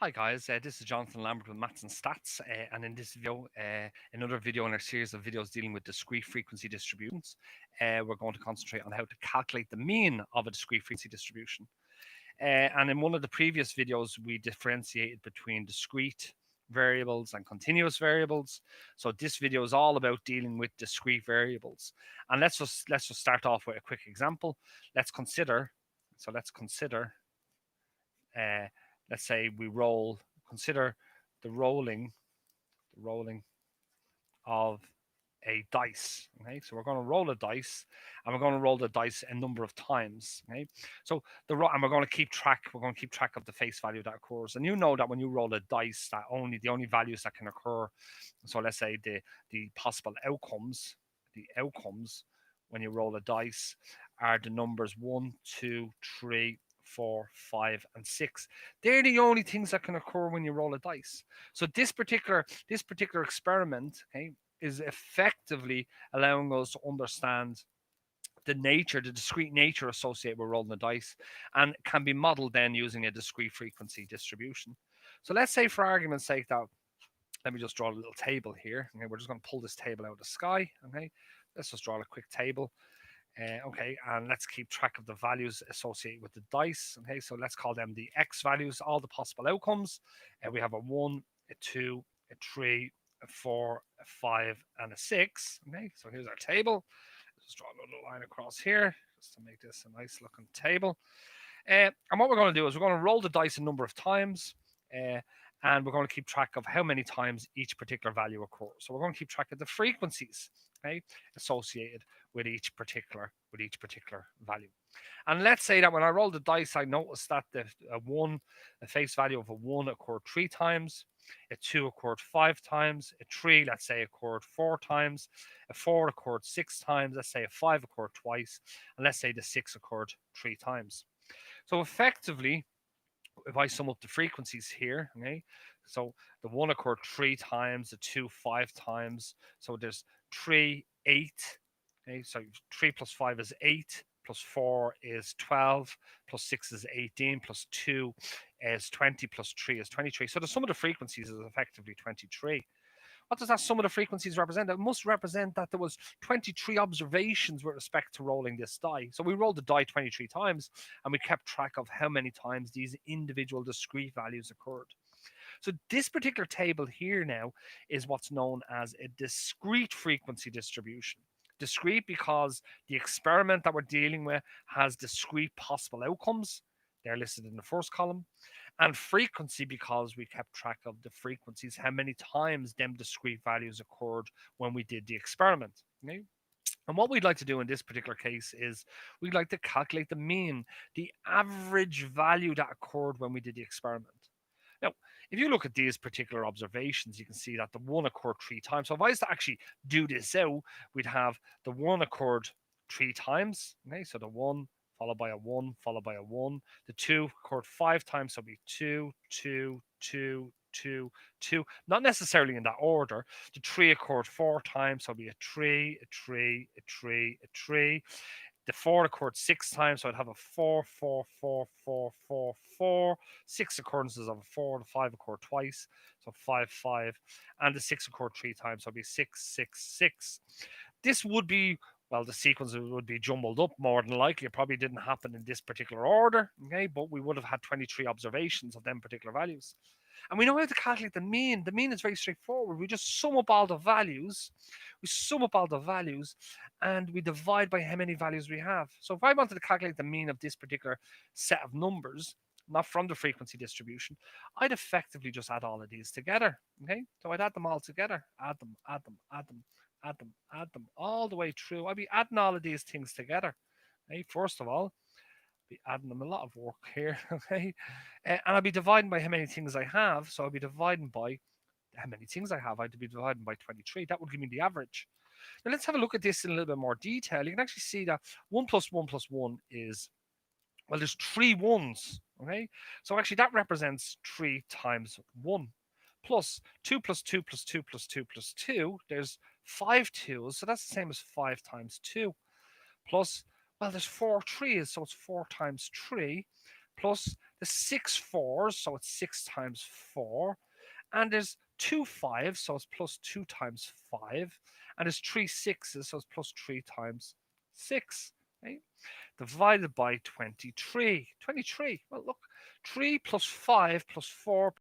Hi guys, this is Jonathan Lambert with Maths and Stats, and in this video, another video in our series of videos dealing with discrete frequency distributions, we're going to concentrate on how to calculate the mean of a discrete frequency distribution. And in one of the previous videos, we differentiated between discrete variables and continuous variables. So this video is all about dealing with discrete variables. And let's just start off with a quick example. Let's consider. So let's consider. Uh, let's say we consider the rolling of a dice. Okay, so we're going to roll a dice, and we're going to roll the dice a number of times. Okay, so and we're going to keep track. We're going to keep track of the face value that occurs, and you know that when you roll a dice, that the only values that can occur. So let's say the possible outcomes, the outcomes when you roll a dice are the numbers 1, 2, 3, 4, 5, and 6. They're the only things that can occur when you roll a dice. So this particular experiment, okay, is effectively allowing us to understand the discrete nature associated with rolling the dice, and can be modeled then using a discrete frequency distribution. So let's say, for argument's sake, that let me just draw a little table here. Okay, we're just going to pull this table out of the sky. Okay, let's just draw a quick table. Okay, and let's keep track of the values associated with the dice. Okay, so let's call them the X values, all the possible outcomes. We have a 1, a 2, a 3, a 4, a 5, and a 6. Okay, so here's our table. Let's just draw a little line across here just to make this a nice looking table. And what we're going to do is we're going to roll the dice a number of times. And we're going to keep track of how many times each particular value occurs. So we're going to keep track of the frequencies, okay, associated with each particular value. And let's say that when I roll the dice, I noticed that the face value of a 1 occurred 3 times, a 2 occurred 5 times, a 3, let's say, occurred 4 times, a 4 occurred 6 times, let's say a 5 occurred twice, and let's say the 6 occurred 3 times. So effectively, if I sum up the frequencies here, okay, so the 1 occurred 3 times, the 2 5 times, so there's 3, 8. Okay, so 3 plus 5 is 8, plus 4 is 12, plus 6 is 18, plus 2 is 20, plus 3 is 23. So the sum of the frequencies is effectively 23. What does that sum of the frequencies represent? It must represent that there was 23 observations with respect to rolling this die. So we rolled the die 23 times, and we kept track of how many times these individual discrete values occurred. So this particular table here now is what's known as a discrete frequency distribution. Discrete because the experiment that we're dealing with has discrete possible outcomes. They're listed in the first column. And frequency because we kept track of the frequencies, how many times them discrete values occurred when we did the experiment. Okay? And what we'd like to do in this particular case is we'd like to calculate the mean, the average value that occurred when we did the experiment. Now, if you look at these particular observations, you can see that the 1 occurred 3 times. So if I was to actually do this out, we'd have the 1 occurred 3 times. Okay, so the 1 followed by a 1, followed by a 1. The 2 occurred 5 times, so it'll be 2, 2, 2, 2, 2. Not necessarily in that order. The 3 occurred 4 times, so it'll be a 3, a 3, a 3, a 3. The 4 occurred 6 times, so I'd have a 4, 4, 4, 4, 4, 4. 6 occurrences of a 4. The 5 occurred twice, so 5, 5. And the 6 occurred 3 times, so it'd be 6, 6, 6. This would be, well, the sequence would be jumbled up more than likely. It probably didn't happen in this particular order, okay? But we would have had 23 observations of them particular values. And we know how to calculate the mean. The mean is very straightforward. We just sum up all the values. We sum up all the values and we divide by how many values we have. So if I wanted to calculate the mean of this particular set of numbers, not from the frequency distribution, I'd effectively just add all of these together. Okay, so I'd add them all together, add them, add them, add them, add them, add them all the way through. I'd be adding all of these things together. Okay, first of all, be adding them a lot of work here. Okay, and I'll be dividing by how many things I have. So I'll be dividing by how many things I have. I'd be dividing by 23. That would give me the average. Now let's have a look at this in a little bit more detail. You can actually see that 1 plus 1 plus 1 is, well, there's 3 ones. Okay, so actually that represents 3 times 1. Plus 2 plus 2 plus 2 plus 2 plus 2, there's 5 2s, so that's the same as 5 times 2. Plus, well, there's 4 3s, so it's 4 times 3. Plus, the 6 4s, so it's 6 times 4. And there's 2 5s, so it's plus 2 times 5. And there's 3 6s, so it's plus 3 times 6. Okay? Divided by 23. 23. Well, look, 3 plus 5 plus 4